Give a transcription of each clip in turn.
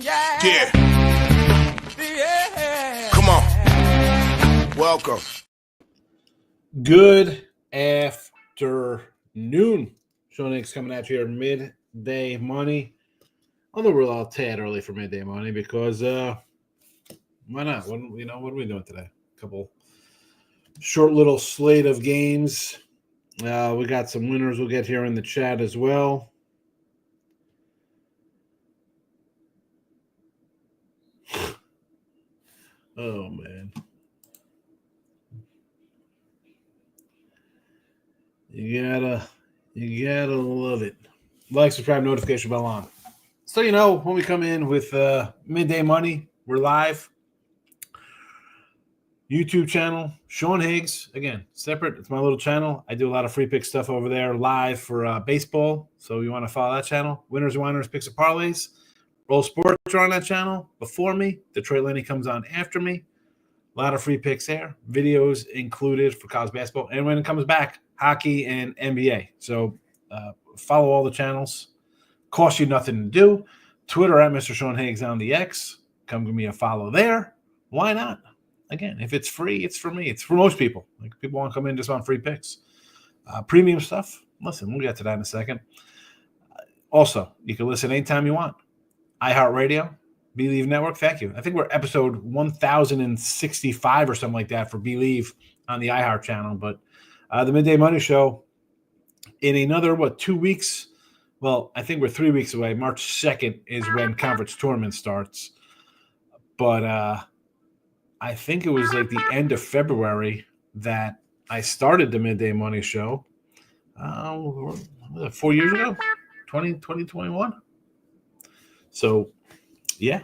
Yeah. Come on. Welcome. Good afternoon. Sean Higgs coming at you here, midday money. Although we're a tad early for midday money because why not? What are we doing today? A couple short little slate of games. We got some winners we'll get here in the chat as well. Oh man. You gotta love it. Like, subscribe, notification bell on. So when we come in with midday money, we're live. YouTube channel, Sean Higgs. Again, separate. It's my little channel. I do a lot of free pick stuff over there live for baseball. So you want to follow that channel. Winners and Whiners, Picks and Parlays. Roll Sports are on that channel before me. Detroit Lenny comes on after me. A lot of free picks there. Videos included for college basketball. And when it comes back, hockey and NBA. So follow all the channels. Cost you nothing to do. Twitter at Mr. Sean Higgs on the X. Come give me a follow there. Why not? Again, if it's free, it's for me. It's for most people. Like, people want to come in just on free picks. Premium stuff, listen, we'll get to that in a second. Also, you can listen anytime you want. iHeartRadio, Believe Network, thank you. I think we're episode 1065 or something like that for Believe on the iHeart channel. But the Midday Money Show in another, 2 weeks? Well, I think we're 3 weeks away. March 2nd is when conference tournament starts. But I think it was like the end of February that I started the Midday Money Show. 4 years ago, 2021. So, yeah,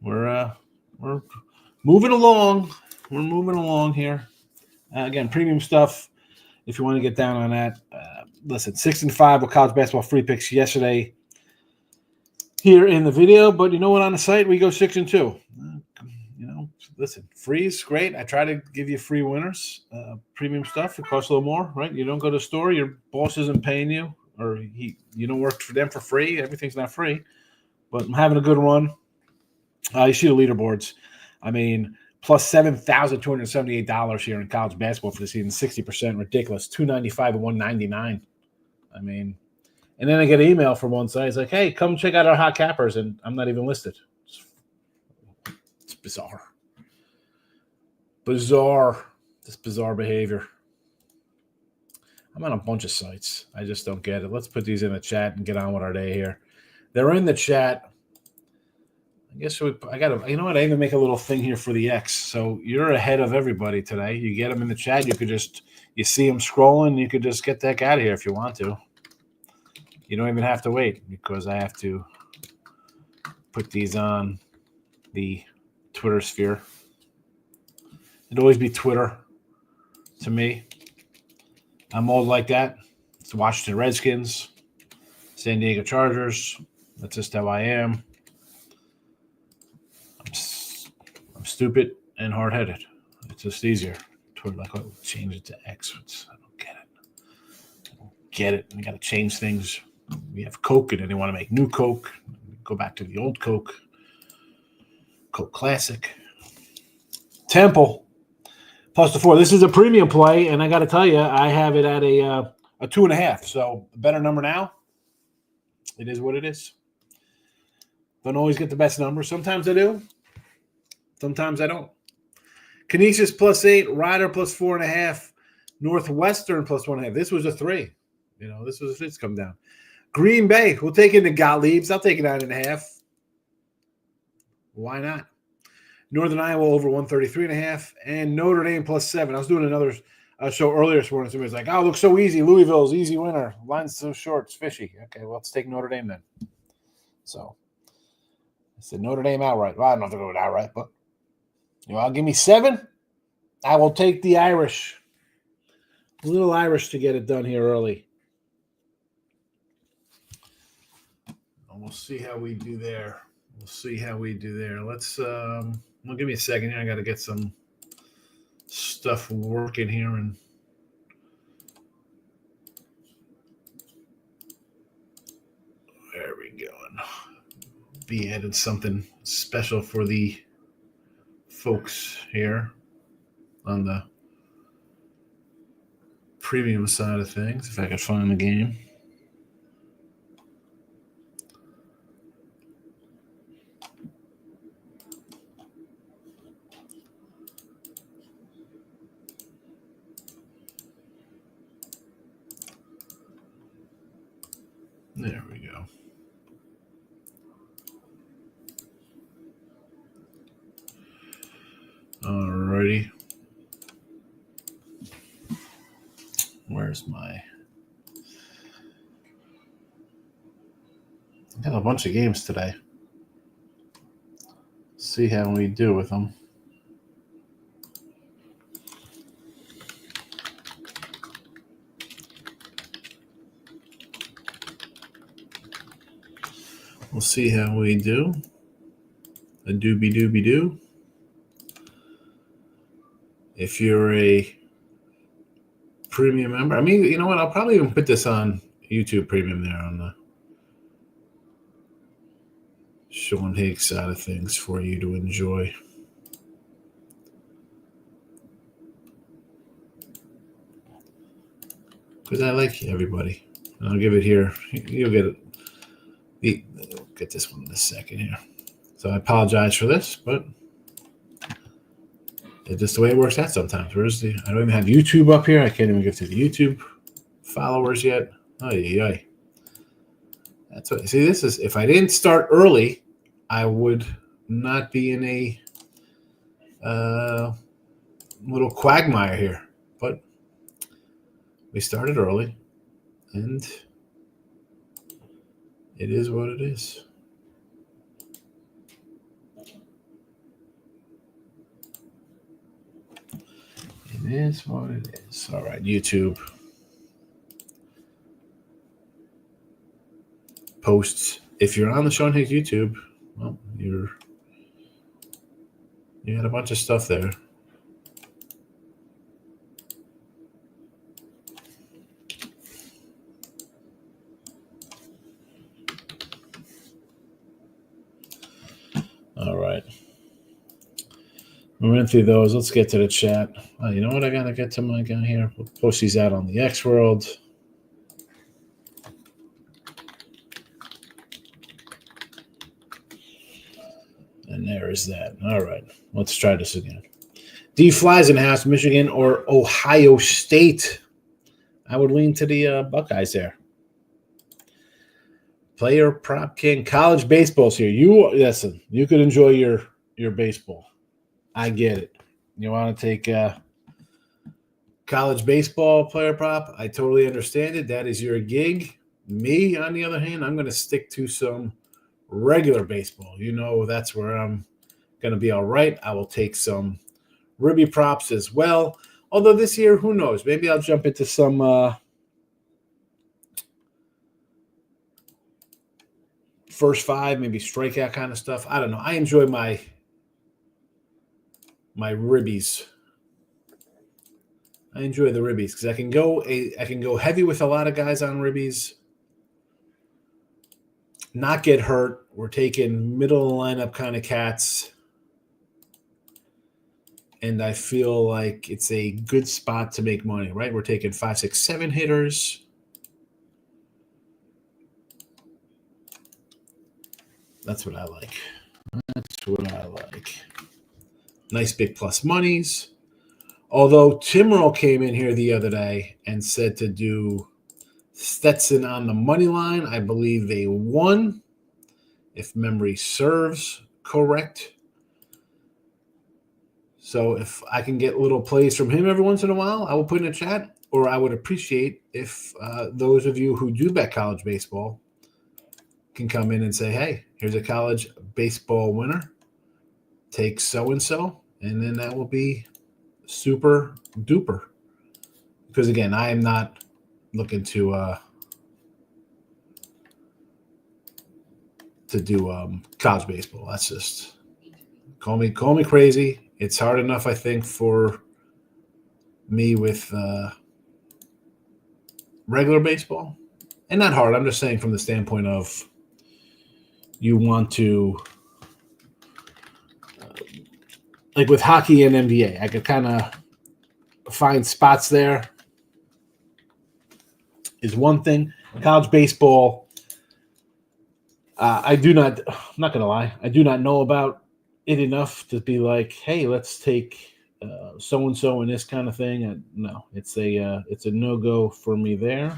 we're moving along. We're moving along here. Again, premium stuff. If you want to get down on that, listen, 6-5 with college basketball free picks yesterday here in the video. But you know what? On the site, we go 6-2. Listen, free is great. I try to give you free winners. Premium stuff, it costs a little more, right? You don't go to the store, your boss isn't paying you, or you don't work for them for free. Everything's not free. But I'm having a good run. You see the leaderboards. I mean, plus $7,278 here in college basketball for the season, 60%, ridiculous. $295 and $199. I mean, and then I get an email from one side. It's like, hey, come check out our hot cappers, and I'm not even listed. It's bizarre. This bizarre behavior. I'm on a bunch of sites. I just don't get it. Let's put these in the chat and get on with our day here. They're in the chat. I guess I got to, I even make a little thing here for the X. So you're ahead of everybody today. You get them in the chat. You see them scrolling. You could just get the heck out of here if you want to. You don't even have to wait because I have to put these on the Twitter sphere. It'd always be Twitter to me. I'm old like that. It's the Washington Redskins, San Diego Chargers. That's just how I am. I'm stupid and hard-headed. It's just easier. Twitter, change it to X. I don't get it. We got to change things. We have Coke, and then they want to make new Coke. Go back to the old Coke. Coke Classic. Temple. Plus the 4. This is a premium play, and I got to tell you, I have it at a 2.5. So a better number now. It is what it is. Don't always get the best number. Sometimes I do. Sometimes I don't. Canisius plus 8. Rider plus 4.5. Northwestern plus 1.5. This was a 3. It's come down. Green Bay. We'll take it to Gottlieb's. I'll take it 9.5. Why not? Northern Iowa over 133.5, and Notre Dame plus 7. I was doing another show earlier this morning. Somebody was like, "Oh, it looks so easy. Louisville's easy winner. Line's so short, it's fishy." Okay, well, let's take Notre Dame then. So I said Notre Dame outright. Well, I don't know if they're going outright, but I'll give me 7. I will take the Irish. A little Irish to get it done here early. And we'll see how we do there. Let's well, give me a second here. I got to get some stuff working here. And there we go. be added something special for the folks here on the premium side of things, if I could find the game. There we go. Alrighty. Where's my... I got a bunch of games today. See how we do with them. We'll see how we do. A doobie-doobie-doo. If you're a premium member, I mean, you know what? I'll probably even put this on YouTube Premium there on the Sean Higgs side of things for you to enjoy. Because I like everybody. And I'll give it here. You'll get it. We'll get this one in a second here. So I apologize for this, but it's just the way it works out sometimes. I don't even have YouTube up here. I can't even get to the YouTube followers yet. Ay. That's what, see, this is, if I didn't start early, I would not be in a little quagmire here. But we started early, and it is what it is. It is what it is. All right, YouTube. Posts. If you're on the Sean Higgs YouTube, well, you had a bunch of stuff there. All right. We went through those. Let's get to the chat. Oh, you know what? I got to get to my guy here. We'll post these out on the X World. And there is that. All right. Let's try this again. D Flies in the house, Michigan or Ohio State. I would lean to the Buckeyes there. Player Prop King. College baseball's here. Listen, you could enjoy your baseball. I get it. You want to take college baseball player prop? I totally understand it. That is your gig. Me, on the other hand, I'm going to stick to some regular baseball. You know, that's where I'm going to be all right. I will take some Ribby props as well. Although this year, who knows? Maybe I'll jump into some first five, maybe strikeout kind of stuff. I don't know. I enjoy my ribbies. I enjoy the ribbies because I can go heavy with a lot of guys on ribbies, not get hurt. We're taking middle of the lineup kind of cats, and I feel like it's a good spot to make money. Right? We're taking 5, 6, 7 hitters. That's what I like. That's what I like. Nice big plus monies. Although Timrell came in here the other day and said to do Stetson on the money line, I believe they won, if memory serves correct. So if I can get little plays from him every once in a while, I will put in a chat, or I would appreciate if those of you who do bet college baseball can come in and say, hey, here's a college baseball winner. Take so-and-so, and then that will be super duper. Because, again, I am not looking to do college baseball. That's just call me crazy. It's hard enough, I think, for me with regular baseball. And not hard. I'm just saying from the standpoint of you want to, like with hockey and NBA, I could kind of find spots there. Is one thing. College baseball, I'm not going to lie, I do not know about it enough to be like, hey, let's take so-and-so and this kind of thing. No, it's a no-go for me there.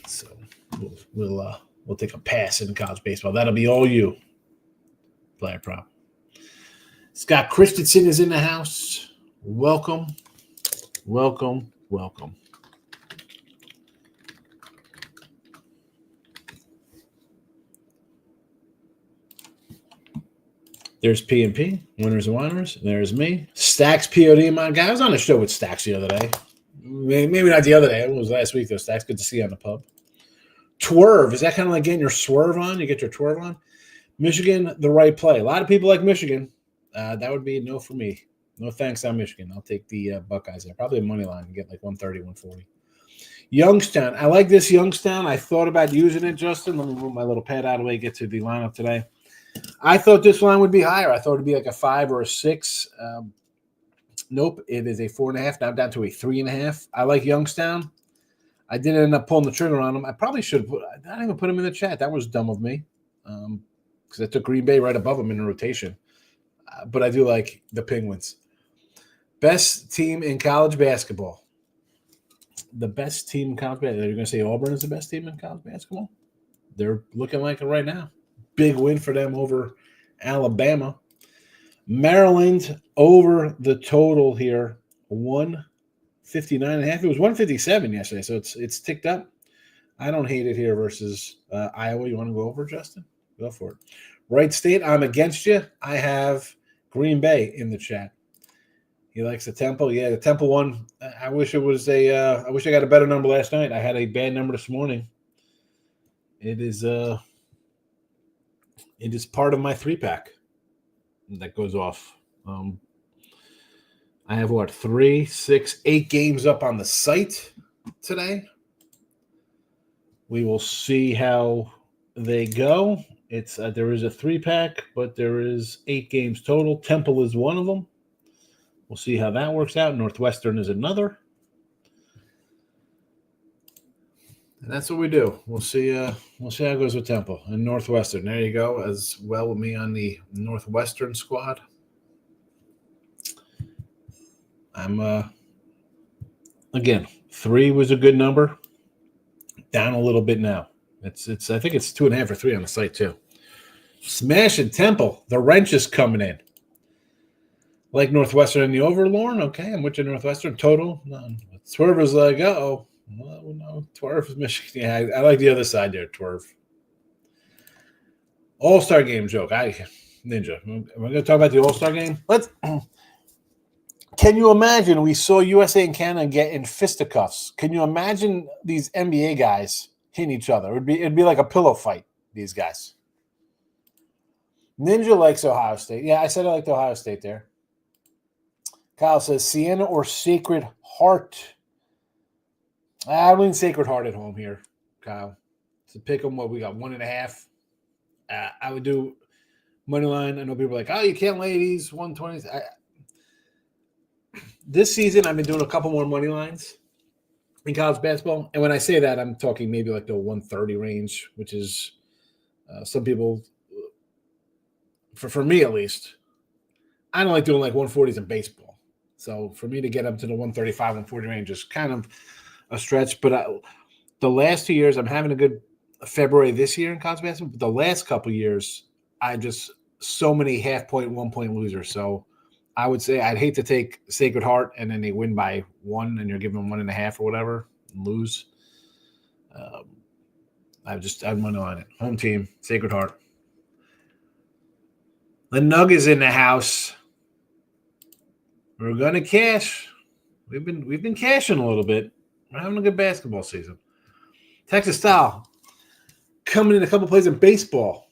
So we'll take a pass in college baseball. That'll be all you, player prop. Scott Christensen is in the house. Welcome. There's P&P, winners and whiners. There's me. Stacks POD, my guy. I was on the show with Stacks the other day. Maybe not the other day. It was last week, though. Stacks, good to see you on the pub. Twerve. Is that kind of like getting your swerve on? You get your twerve on? Michigan, the right play. A lot of people like Michigan. That would be a no for me. No thanks on Michigan. I'll take the Buckeyes there. Probably a money line and get like 130, 140. Youngstown. I like this Youngstown. I thought about using it, Justin. Let me move my little pad out of the way, get to the lineup today. I thought this line would be higher. I thought it would be like a 5 or a 6. Nope, it is a 4.5. Now down to a 3.5. I like Youngstown. I didn't end up pulling the trigger on them. I probably should have I didn't even put them in the chat. That was dumb of me because I took Green Bay right above them in the rotation. But I do like the Penguins. Best team in college basketball. The best team in college basketball. You're going to say Auburn is the best team in college basketball? They're looking like it right now. Big win for them over Alabama. Maryland over the total here, 159.5. It was 157 yesterday, so it's ticked up. I don't hate it here versus Iowa. You want to go over, Justin? Go for it. Wright State, I'm against you. I have Green Bay in the chat. He likes the Temple. Yeah, the Temple one. I wish it was I wish I got a better number last night. I had a bad number this morning. It is part of my 3-pack that goes off. I have 3, 6, 8 games up on the site today. We will see how they go. It's there is a 3-pack, but there is 8 games total. Temple is one of them. We'll see how that works out. Northwestern is another. And that's what we do. We'll see how it goes with Temple and Northwestern. There you go, as well with me on the Northwestern squad. I'm again, 3 was a good number. Down a little bit now. It's I think it's 2.5 or 3 on the site too. Smashing Temple. The wrench is coming in. Like Northwestern in the over, Lauren. Okay, I'm with you, Northwestern. Total. Swerve is like, uh-oh. Well, no, Twerve is Michigan. Yeah, I like the other side there, Twerve. All-Star game joke. Ninja. We're going to talk about the All-Star game. Can you imagine we saw USA and Canada get in fisticuffs? Can you imagine these NBA guys hitting each other? It'd be like a pillow fight, these guys. Ninja likes Ohio State. Yeah, I said I liked Ohio State there. Kyle says, Siena or Sacred Heart? I win Sacred Heart at home here, Kyle. To pick them, what we got, 1.5. I would do money line. I know people are like, oh, you can't lay these 120s. This season, I've been doing a couple more money lines in college basketball. And when I say that, I'm talking maybe like the 130 range, which is some people, for me at least, I don't like doing like 140s in baseball. So for me to get up to the 135, 140 range is kind of a stretch. But the last 2 years, I'm having a good February this year in college basketball. But the last couple of years, I just so many 0.5 point, 1 point losers. So I would say I'd hate to take Sacred Heart and then they win by 1 and you're giving them 1.5 or whatever and lose. I'd money on it. Home team, Sacred Heart. The Nug is in the house. We're gonna cash. We've been cashing a little bit. We're having a good basketball season. Texas Style coming in a couple plays in baseball.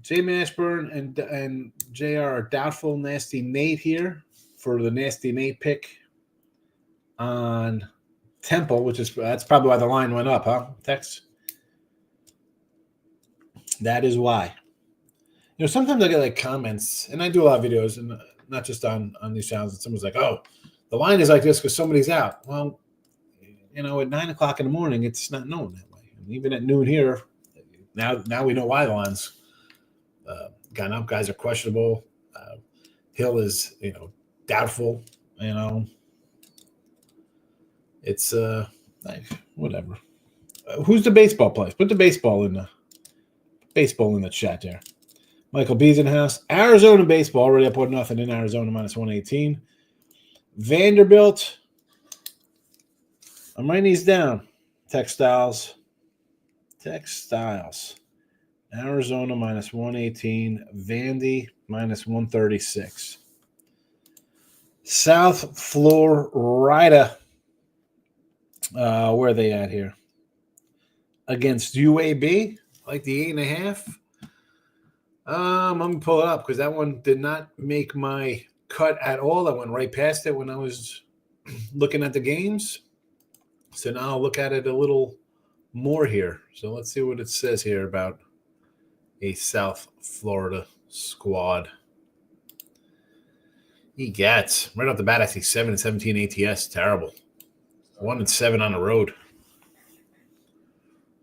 Jay Mashburn and JR are doubtful. Nasty Nate here for the Nasty Nate pick. on Temple, that's probably why the line went up, huh? Tex? That is why. Sometimes I get like comments, and I do a lot of videos, and not just on these channels. And someone's like, "Oh, the line is like this because somebody's out." Well, at 9 o'clock in the morning, it's not known that way. And even at noon here, now we know why the line's gone up. Guys are questionable. Hill is doubtful. It's whatever. Who's the baseball players? Put the baseball in the chat there. Michael B's in the house. Arizona baseball already up 1-0 in Arizona minus 118. Vanderbilt. I'm writing these down. Textiles. Arizona minus 118. Vandy minus 136. South Florida. Where are they at here? Against UAB, like the 8.5. I'm going to pull it up because that one did not make my cut at all. I went right past it when I was looking at the games. So now I'll look at it a little more here. So let's see what it says here about a South Florida squad. Egats. Right off the bat, I see 7-17 ATS. Terrible. 1-7 on the road.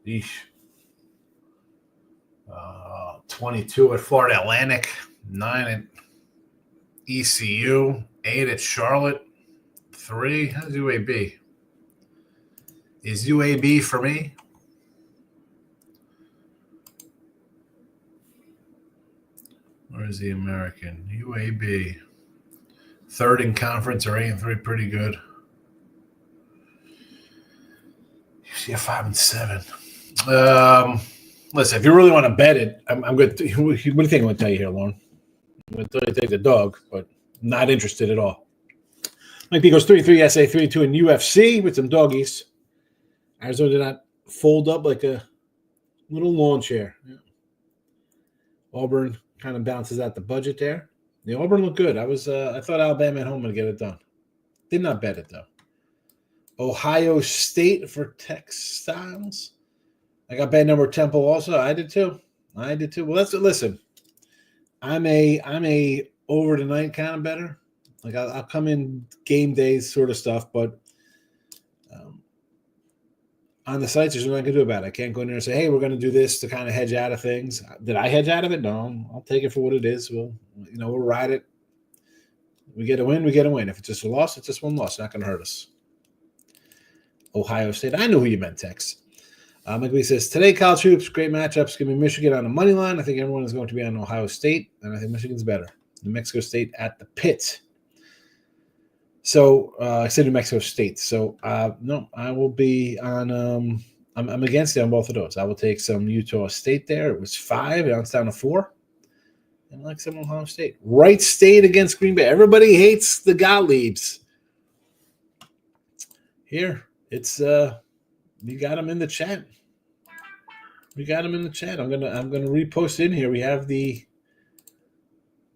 Eesh. 22 at Florida Atlantic, 9 at ECU, 8 at Charlotte, 3. How's UAB? Is UAB for me? Where's the American? UAB. 3rd in conference or 8-3, pretty good. UCF 5-7. Listen, if you really want to bet it, I'm good. What do you think I'm going to tell you here, Lauren? I'm going to tell you to take the dog, but not interested at all. Mike B goes 3-3, SA 3-2 in UFC with some doggies. Arizona did not fold up like a little lawn chair. Yeah. Auburn kind of bounces out the budget there. The Auburn looked good. I thought Alabama at home would get it done. Did not bet it, though. Ohio State for Textiles. I got bad number Temple also. I did too. Well, listen. I'm a over the night kind of better. Like I'll come in game days sort of stuff, but on the sites, there's nothing I can do about it. I can't go in there and say, "Hey, we're going to do this to kind of hedge out of things." Did I hedge out of it? No. I'll take it for what it is. We'll ride it. We get a win. We get a win. If it's just a loss, it's just one loss. It's not going to hurt us. Ohio State. I knew who you meant, Tex. McLean says, today, college hoops, great matchups. Give me Michigan on the money line. I think everyone is going to be on Ohio State, and I think Michigan's better. New Mexico State at the pit. So I said New Mexico State. So, no, I will be on I'm against it on both of those. I will take some Utah State there. It was 5. Now it's down to 4. And I like some Ohio State. Wright State against Green Bay. Everybody hates the Gottliebs. Here, it's you got them in the chat. I'm gonna repost in here. We have the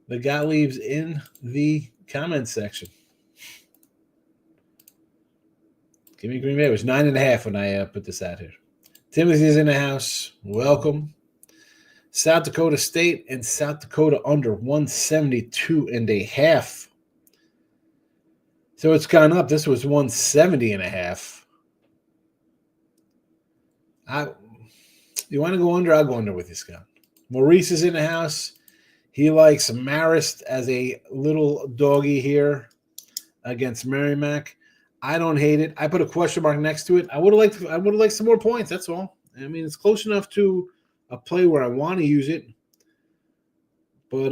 Gottliebs in the comment section. Give me Green Bay. It was 9.5 when I put this out here. Timothy's in the house. Welcome. South Dakota State and South Dakota under 172.5. So it's gone up. This was 170.5. You want to go under? I'll go under with you, Scott. Maurice is in the house. He likes Marist as a little doggy here against Merrimack. I don't hate it. I put a question mark next to it. I would have liked some more points. That's all. I mean, it's close enough to a play where I want to use it, but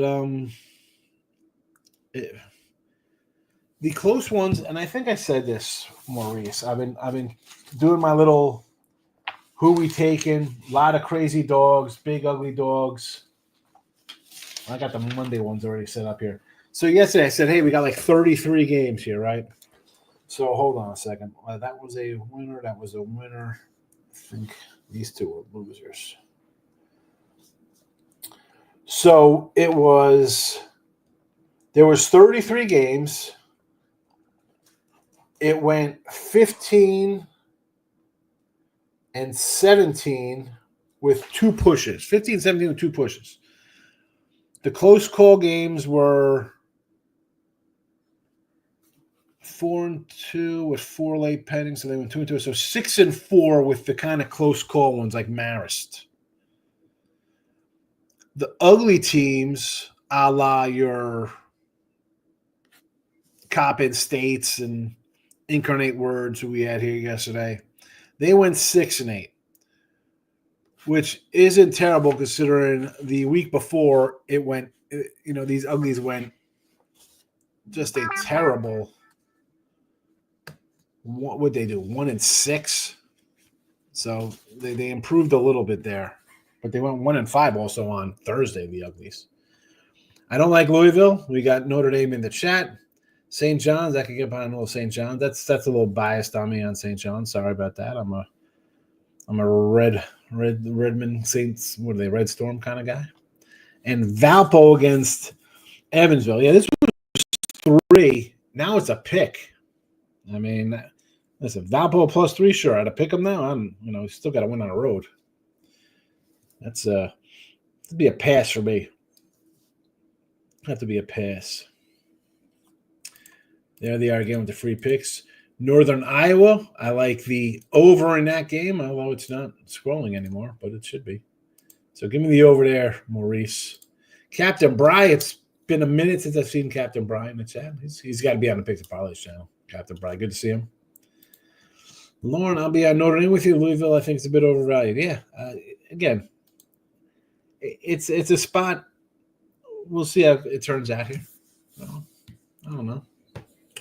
the close ones. And I think I said this, Maurice. I've been doing my little. Who we taking? A lot of crazy dogs, big ugly dogs. I got the Monday ones already set up here. So yesterday I said, hey, we got like 33 games here, right? So hold on a second. That was a winner. I think these two were losers. So there was 33 games. it went 15 and 17 with 2 pushes. 15, 17 with 2 pushes. The close call games were 4-2 with 4 late pending, so they went 2-2. So 6-4 with the kind of close call ones like Marist. The ugly teams, a la your Coppin States and Incarnate Words, who we had here yesterday, they went 6-8, which isn't terrible considering the week before it went. These uglies went just a terrible. What would they do? 1-6. So they improved a little bit there, but they went 1-5 also on Thursday. The uglies. I don't like Louisville. We got Notre Dame in the chat. St. John's. I could get behind a little St. John's. That's a little biased on me on St. John's. Sorry about that. I'm a Redmond Saints. What are they? Red Storm kind of guy. And Valpo against Evansville. Yeah, this was 3. Now it's a pick. I mean, listen, Valpo +3. Sure, I had to pick them now. Still got to win on the road. That's to be a pass for me. Have to be a pass. There they are again with the free picks. Northern Iowa, I like the over in that game, although it's not scrolling anymore, but it should be. So give me the over there, Maurice. Captain Bry, it's been a minute since I've seen Captain Bry in the chat. He's got to be on the Picks and Parlays channel. Captain Bry, good to see him. Lauren, I'll be on Notre Dame with you. Louisville, I think it's a bit overvalued. Yeah, again, it's a spot. We'll see how it turns out here. I don't know.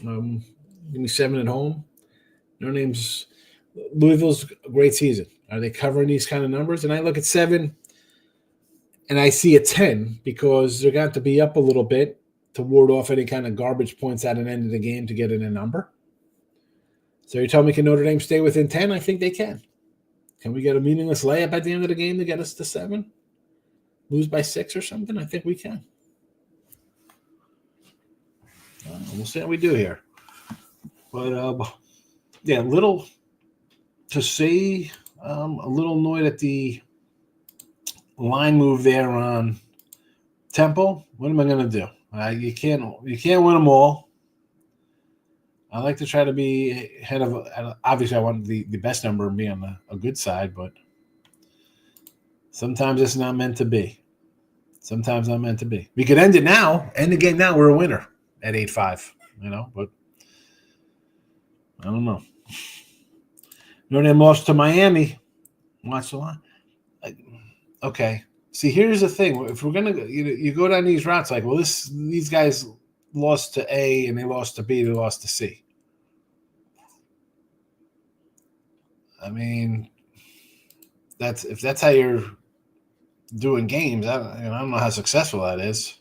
Give me 7 at home. Louisville's a great season. Are they covering these kind of numbers? And I look at 7 and I see a 10 because they're going to be up a little bit to ward off any kind of garbage points at an end of the game to get in a number. So you're telling me can Notre Dame stay within 10? I think they can. Can we get a meaningless layup at the end of the game to get us to 7? Lose by 6 or something? I think we can. We'll see how we do here. But, yeah, little to see. A little annoyed at the line move there on Temple. What am I going to do? You can't win them all. I like to try to be ahead of. Obviously, I want the best number and be on a good side, but sometimes it's not meant to be. Sometimes not meant to be. We could end it now. End the game now. We're a winner at 8-5. But I don't know. Notre Dame lost to Miami. Watch the line. Okay. See, here's the thing. If we're gonna, you go down these routes, like, well, these guys lost to A and they lost to B, they lost to C. I mean, if that's how you're doing games, I don't know how successful that is.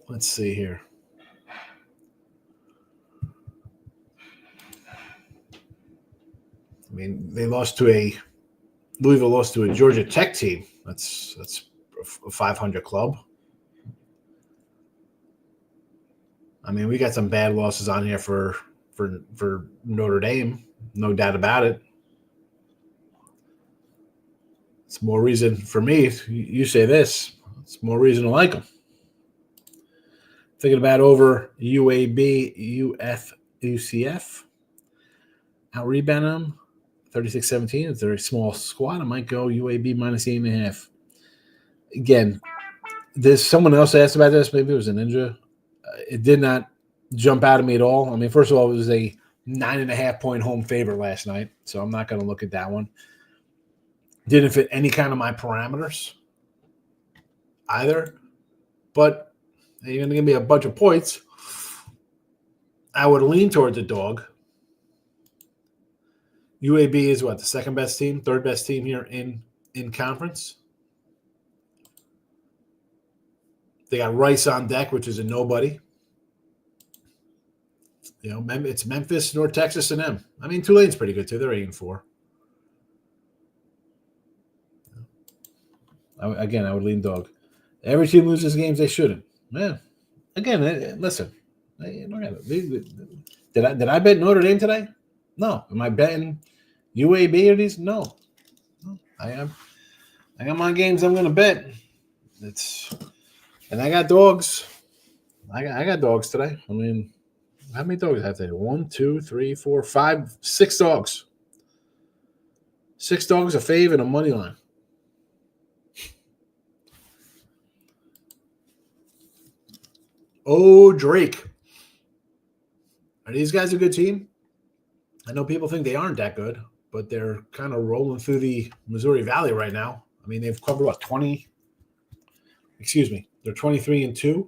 Let's see here. I mean, Louisville lost to a Georgia Tech team. That's a 500 club. I mean, we got some bad losses on here for Notre Dame, no doubt about it. It's more reason for me. You say this, it's more reason to like them. Thinking about over UAB, UCF. Out rebound them, 36-17. It's a very small squad. I might go UAB -8.5. Again, there's someone else asked about this. Maybe it was a Ninja. It did not jump out at me at all. I mean, first of all, it was a 9.5-point home favorite last night, so I'm not going to look at that one. Didn't fit any kind of my parameters either, but you're going to give me a bunch of points. I would lean toward the dog. UAB is what, the second best team, third best team here in conference. They got Rice on deck, which is a nobody. It's Memphis, North Texas, and them. I mean, Tulane's pretty good too. They're 8-4. I would lean dog. Every team loses games they shouldn't. Yeah. Again, listen. Did I bet Notre Dame today? No. Am I betting UAB or these? No. I am. I got my games I'm gonna bet. And I got dogs. I got dogs today. I mean, how many dogs I have today? 1, 2, 3, 4, 5, 6 dogs. 6 dogs, a fave, and a money line. Oh, Drake. Are these guys a good team? I know people think they aren't that good, but they're kind of rolling through the Missouri Valley right now. I mean, they've covered, what, 20? Excuse me. They're 23-2.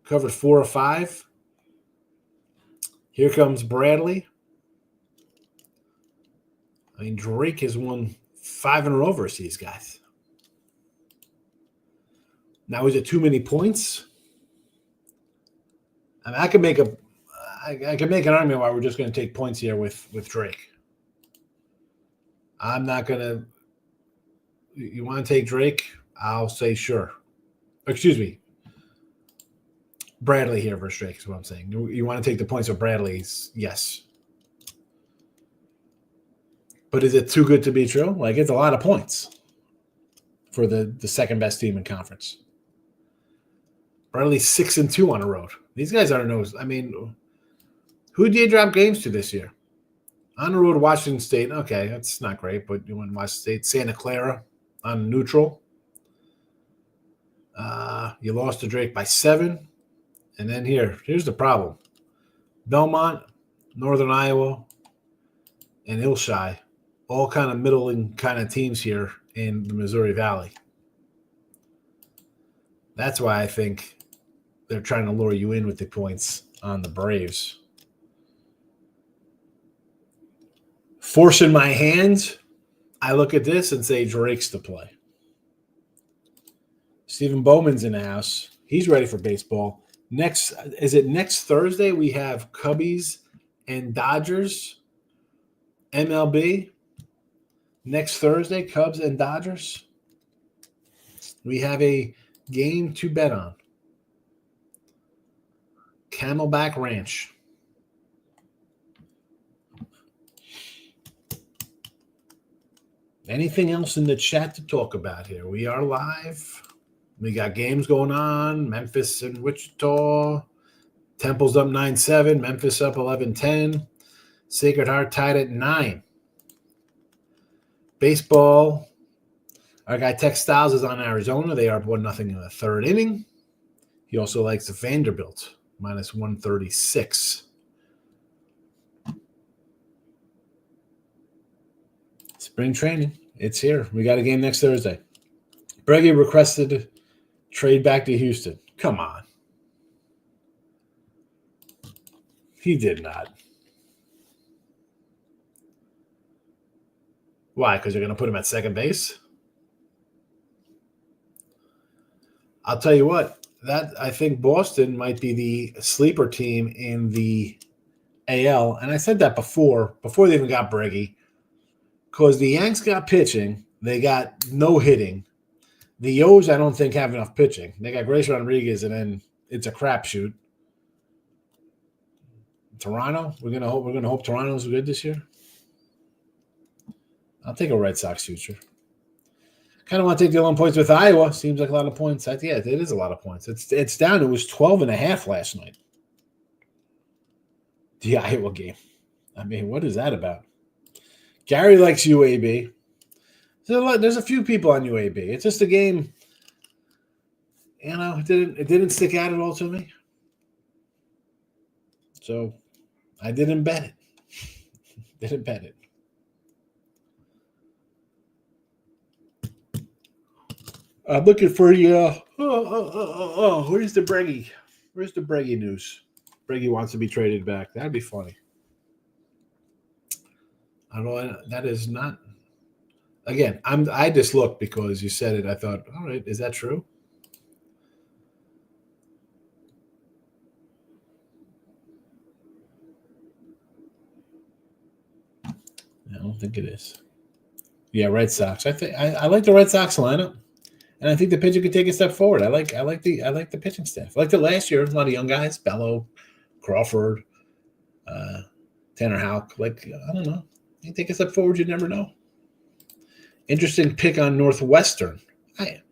Covered 4 or 5. Here comes Bradley. I mean, Drake has won 5 in a row versus these guys. Now, is it too many points? I mean, I could make an argument why we're just going to take points here with Drake. I'm not going to. You want to take Drake? I'll say sure. Excuse me. Bradley here versus Drake is what I'm saying. You want to take the points of Bradley's? Yes. But is it too good to be true? Like, it's a lot of points for the second best team in conference. Bradley's 6-2 on the road. These guys aren't no. I mean, who did you drop games to this year? On the road, Washington State. Okay, that's not great, but you went Washington State. Santa Clara on neutral. You lost to Drake by 7. And then here's the problem. Belmont, Northern Iowa, and Hillshy, all kind of middling kind of teams here in the Missouri Valley. That's why I think they're trying to lure you in with the points on the Braves. Forcing my hand, I look at this and say Drake's to play. Stephen Bowman's in the house. He's ready for baseball. Next Thursday we have Cubbies and Dodgers, MLB. Next Thursday, Cubs and Dodgers. We have a game to bet on. Camelback Ranch. Anything else in the chat to talk about here? We are live. We got games going on. Memphis and Wichita. Temple's up 9-7. Memphis up 11-10. Sacred Heart tied at 9. Baseball. Our guy Tex Styles is on Arizona. They are up 1-0 in the third inning. He also likes the Vanderbilt, minus 136. Spring training. It's here. We got a game next Thursday. Breggy requested trade back to Houston. Come on. He did not. Why? Because you're going to put him at second base? I'll tell you what. I think Boston might be the sleeper team in the AL. And I said that before they even got Breggy. Because the Yanks got pitching. They got no hitting. The O's, I don't think, have enough pitching. They got Grace Rodriguez, and then it's a crapshoot. Toronto, we're gonna hope Toronto's good this year. I'll take a Red Sox future. Kind of want to take the 11 points with Iowa. Seems like a lot of points. Yeah, it is a lot of points. It's down. It was 12.5 last night. The Iowa game. I mean, what is that about? Gary likes UAB. There's a few people on UAB. It's just a game. You know, it didn't stick out at all to me. So I didn't bet it. Didn't bet it. I'm looking for you. Where's the Breggy? Where's the Breggy news? Breggy wants to be traded back. That'd be funny. I don't know. That is not. Again, I just looked because you said it. I thought, all right, is that true? I don't think it is. Yeah, Red Sox. I like the Red Sox lineup. And I think the pitcher could take a step forward. I like the pitching staff. I liked it last year. A lot of young guys, Bello, Crawford, Tanner Houck. I don't know. You take a step forward, you never know. Interesting pick on Northwestern. I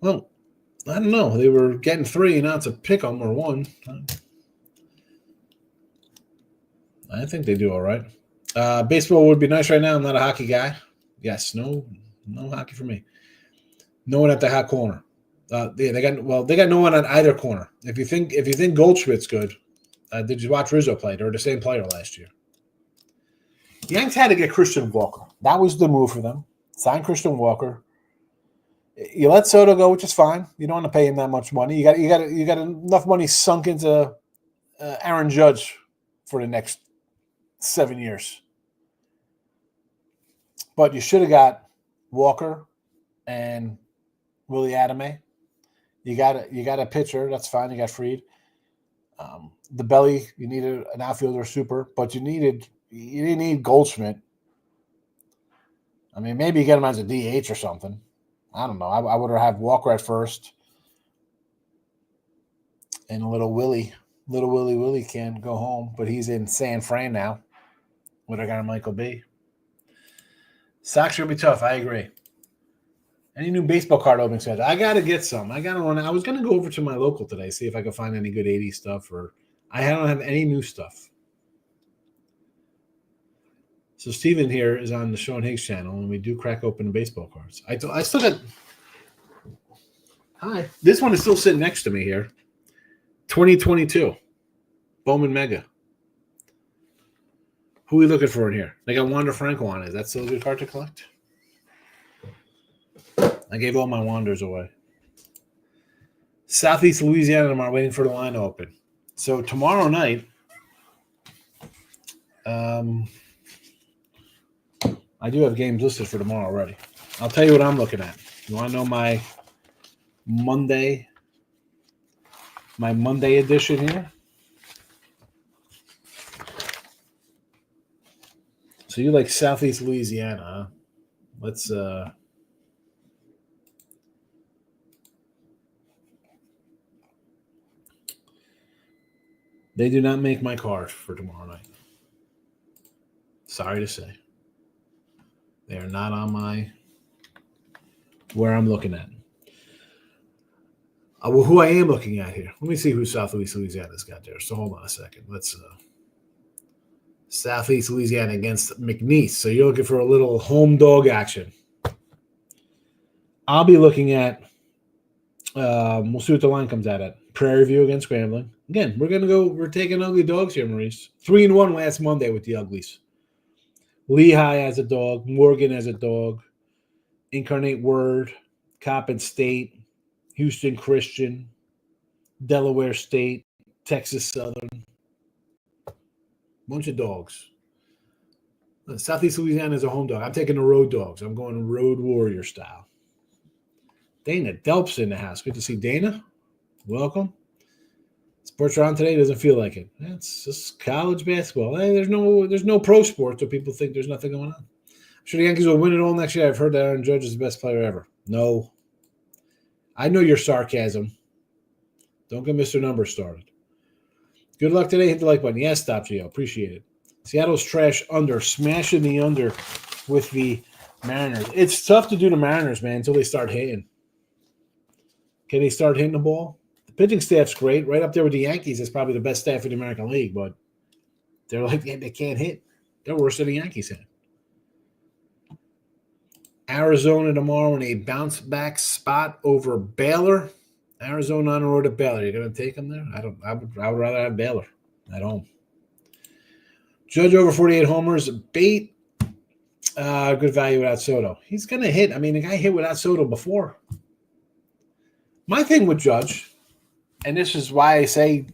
don't know. They were getting 3, and now it's a pick 'em or 1. I think they do all right. Baseball would be nice right now. I'm not a hockey guy. Yes, no hockey for me. No one at the hot corner. They got no one on either corner. If you think Goldschmidt's good, did you watch Rizzo play? They were the same player last year. Yanks had to get Christian Walker. That was the move for them. Sign Christian Walker. You let Soto go, which is fine. You don't want to pay him that much money. You got enough money sunk into Aaron Judge for the next 7 years. But you should have got Walker and Willie Adame. You got a pitcher. That's fine. You got Fried. The belly, you needed an outfielder super, but you didn't need Goldschmidt. I mean, maybe you get him as a DH or something. I don't know. I would have Walker at first. And little Willie can go home, but he's in San Fran now with our guy Michael B. Sox are going to be tough. I agree. Any new baseball card opening schedule? I got to get some. I was going to go over to my local today, see if I could find any good 80s stuff, or I don't have any new stuff. So Steven here is on the Sean Higgs channel, and we do crack open the baseball cards. I still got – hi. This one is still sitting next to me here. 2022. Bowman Mega. Who are we looking for in here? They got Wander Franco on it. Is that still a good card to collect? I gave all my Wanders away. Southeast Louisiana tomorrow, waiting for the line to open. So tomorrow night, I do have games listed for tomorrow already. I'll tell you what I'm looking at. You want to know my Monday edition here? So you like Southeast Louisiana, huh? Let's they do not make my card for tomorrow night. Sorry to say. They are not on my where I'm looking at. Well, who I am looking at here. Let me see who Southeast Louisiana's got there. So hold on a second. Let's Southeast Louisiana against McNeese. So you're looking for a little home dog action. I'll be looking at we'll see what the line comes out at. Prairie View against Scrambling. Again, we're taking ugly dogs here, Maurice. 3-1 last Monday with the uglies. Lehigh as a dog, Morgan as a dog, Incarnate Word, Coppin State, Houston Christian, Delaware State, Texas Southern. Bunch of dogs. Southeast Louisiana is a home dog. I'm taking the road dogs. I'm going Road Warrior style. Dana Delp's in the house. Good to see Dana. Welcome. Sports are on today. Doesn't feel like it. It's just college basketball. Hey, there's no pro sport, so people think there's nothing going on. I'm sure the Yankees will win it all next year. I've heard that Aaron Judge is the best player ever. No. I know your sarcasm. Don't get Mr. Numbers started. Good luck today. Hit the like button. Yes, Stop Gio. Appreciate it. Seattle's trash under. Smashing the under with the Mariners. It's tough to do the Mariners, man, until they start hitting. Can they start hitting the ball? The pitching staff's great. Right up there with the Yankees. It's probably the best staff in the American League, but they're like, they can't hit. They're worse than the Yankees hit. Arizona tomorrow in a bounce-back spot over Baylor. Arizona on the road to Baylor. You're going to take them there? I would rather have Baylor at home. Judge over 48 homers. Bait, good value without Soto. He's going to hit. I mean, the guy hit without Soto before. My thing with Judge, and this is why I say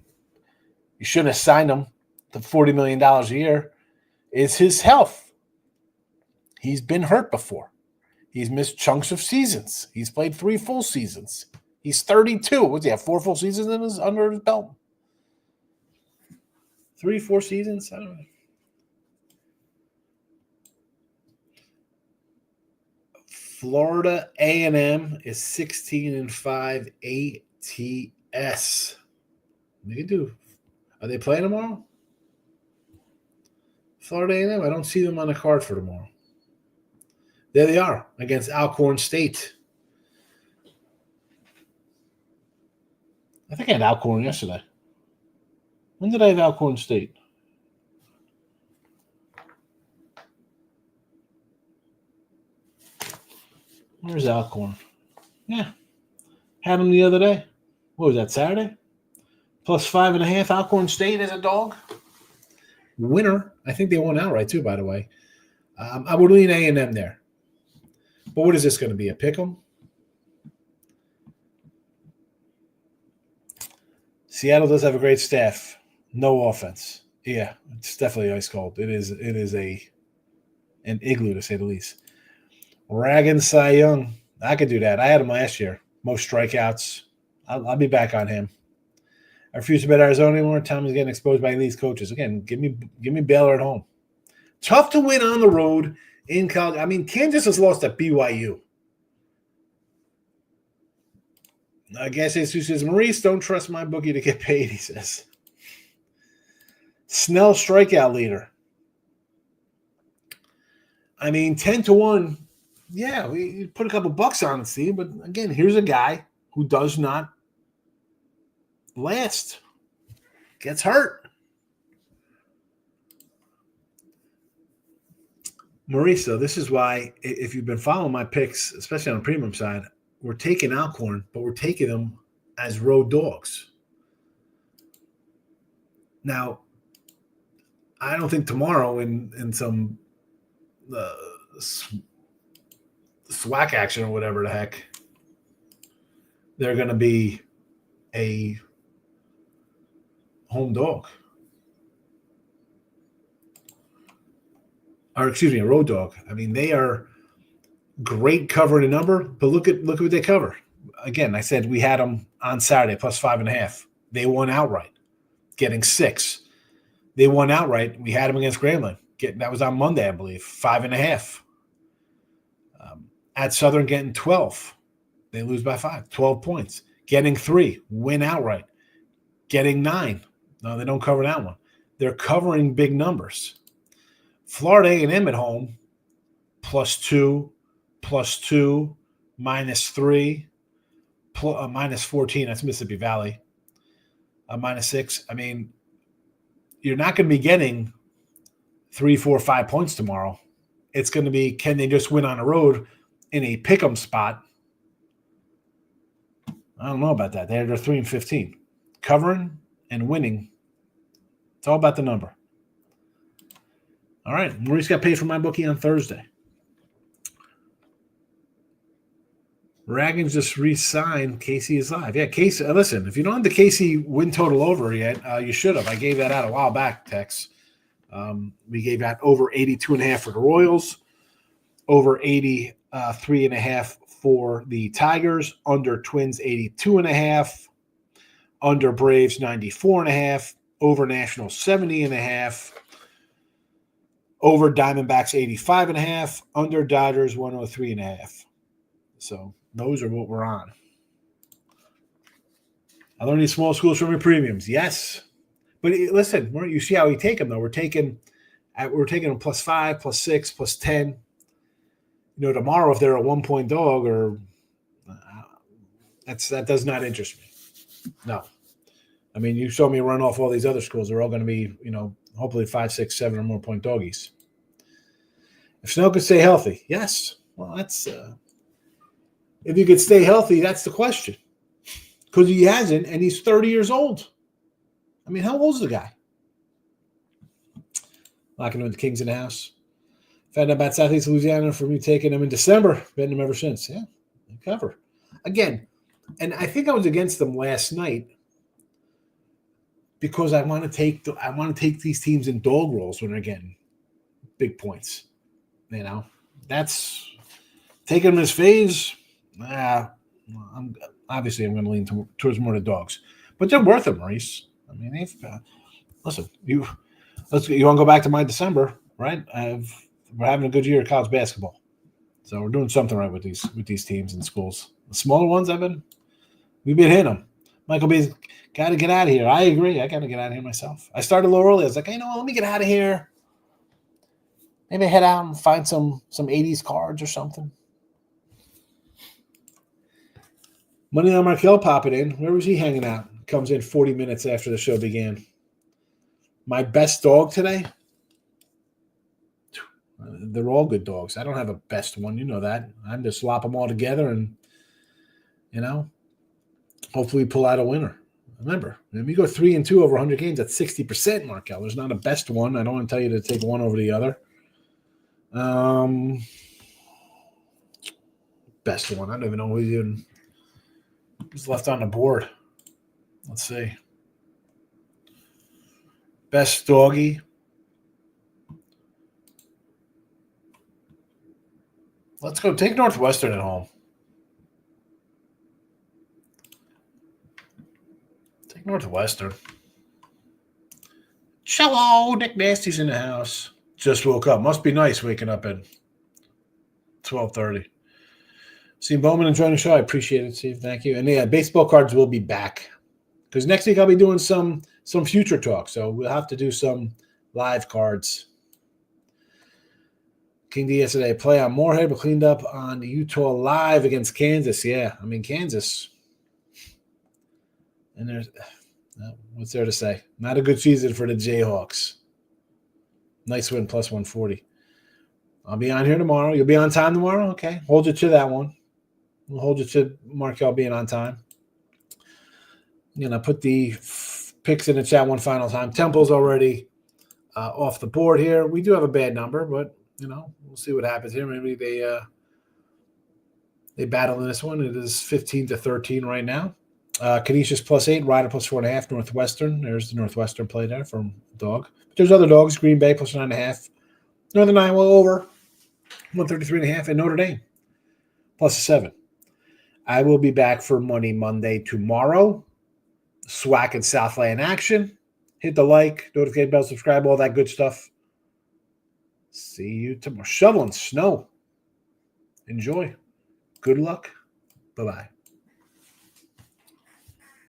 you shouldn't have signed him to $40 million a year, is his health. He's been hurt before. He's missed chunks of seasons. He's played 3 full seasons. He's 32. What's he have? 4 full seasons under his belt? 3, 4 seasons? I don't know. Florida A&M is 16-5 ATS. They can do. Are they playing tomorrow? Florida A&M. I don't see them on the card for tomorrow. There they are against Alcorn State. I think I had Alcorn yesterday. When did I have Alcorn State? Where's Alcorn? Yeah. Had them the other day. What was that, Saturday? Plus 5.5. Alcorn State as a dog. Winner. I think they won outright too, by the way. I would lean A&M there. But what is this going to be? A pick 'em? Seattle does have a great staff. No offense. Yeah, it's definitely ice cold. It is an igloo, to say the least. Raggin Cy Young. I could do that. I had him last year. Most strikeouts. I'll be back on him. I refuse to bet Arizona anymore. Tommy's getting exposed by these coaches. Again, give me Baylor at home. Tough to win on the road in college. I mean, Kansas has lost at BYU. I guess Jesus says, Maurice, don't trust my bookie to get paid, he says. Snell strikeout leader. I mean, 10-1. Yeah, we put a couple bucks on it, Steve. But again, here's a guy who does not last. Gets hurt. Maurice, though, this is why, if you've been following my picks, especially on the premium side, we're taking Alcorn, but we're taking them as road dogs. Now, I don't think tomorrow in some SWAC action or whatever the heck, they're going to be a home dog. Or excuse me, a road dog. I mean, they are great covering a number, but look at what they cover. Again, I said we had them on Saturday plus 5.5. They won outright, getting 6. They won outright. We had them against Grambling. That was on Monday, I believe, 5.5. At Southern, getting 12. They lose by 5, 12 points. Getting 3, win outright. Getting 9. No, they don't cover that one. They're covering big numbers. Florida A&M at home, +2, +2, -3, -14. That's Mississippi Valley. -6. I mean, you're not going to be getting 3, 4, 5 points tomorrow. It's going to be, can they just win on the road in a pick'em spot? I don't know about that. They're 3-15. Covering and winning. It's all about the number. All right. Maurice got paid for my bookie on Thursday. Raggins just re-signed. Casey is live. Yeah, Casey. Listen, if you don't have the Casey win total over yet, you should have. I gave that out a while back, Tex. We gave that over 82.5 for the Royals, over 83.5 for the Tigers, under Twins 82.5, under Braves 94.5, over Nationals 70.5, over Diamondbacks 85.5, under Dodgers 103.5. So those are what we're on. I learned these small schools from your premiums. Yes. But listen, you see how we take them, though. We're taking them +5, +6, +10. You know, tomorrow, if they're a 1-point dog, or that does not interest me. No. I mean, you saw me run off all these other schools. They're all going to be, hopefully 5, 6, 7 or more point doggies. If Snow could stay healthy, yes. Well, that's if you could stay healthy, that's the question. Because he hasn't, and he's 30 years old. I mean, how old is the guy? Locking with the Kings in the house. Found out about Southeast Louisiana from me taking them in December. Betting them ever since. Yeah, they cover. Again, and I think I was against them last night because I want to take these teams in dog rolls when they're getting big points. That's taking them as faves. I'm going to lean towards more the dogs, but they're worth it, Maurice. I mean, listen. You want to go back to my December, right? We're having a good year of college basketball. So we're doing something right with these teams and schools. The smaller ones, we've been hitting them. Michael B's got to get out of here. I agree. I got to get out of here myself. I started a little early. I was like, hey, let me get out of here. Maybe head out and find some 80s cards or something. Money on Markel popping in. Where was he hanging out? Comes in 40 minutes after the show began. My best dog today? They're all good dogs. I don't have a best one. You know that. I just slop them all together and, hopefully pull out a winner. Remember, if you go 3-2 over 100 games, that's 60%, Markel. There's not a best one. I don't want to tell you to take one over the other. Best one. I don't even know who's left on the board. Let's see. Best doggy. Let's go. Take Northwestern at home. Take Northwestern. Hello, Nick Nasty's in the house. Just woke up. Must be nice waking up at 12:30. Steve Bowman enjoying the show. I appreciate it, Steve. Thank you. And yeah, baseball cards will be back because next week I'll be doing some future talk. So we'll have to do some live cards. King D yesterday, play on Moorhead, but cleaned up on Utah live against Kansas. Yeah, Kansas. And there's what's there to say? Not a good season for the Jayhawks. Nice win, plus 140. I'll be on here tomorrow. You'll be on time tomorrow? Okay. Hold you to that one. We'll hold you to Markel being on time. I'm going to put the picks in the chat one final time. Temple's already off the board here. We do have a bad number, but, we'll see what happens here. Maybe they battle in this one. It is 15-13 right now. Canisius +8, Rider +4.5, Northwestern. There's the Northwestern play there from dog. But there's other dogs. Green Bay +9.5. Northern Iowa over 133.5, and Notre Dame +7. I will be back for Money Monday tomorrow. SWAC and Southland in action. Hit the like, notification bell, subscribe, all that good stuff. See you tomorrow. Shoveling snow. Enjoy. Good luck. Bye-bye.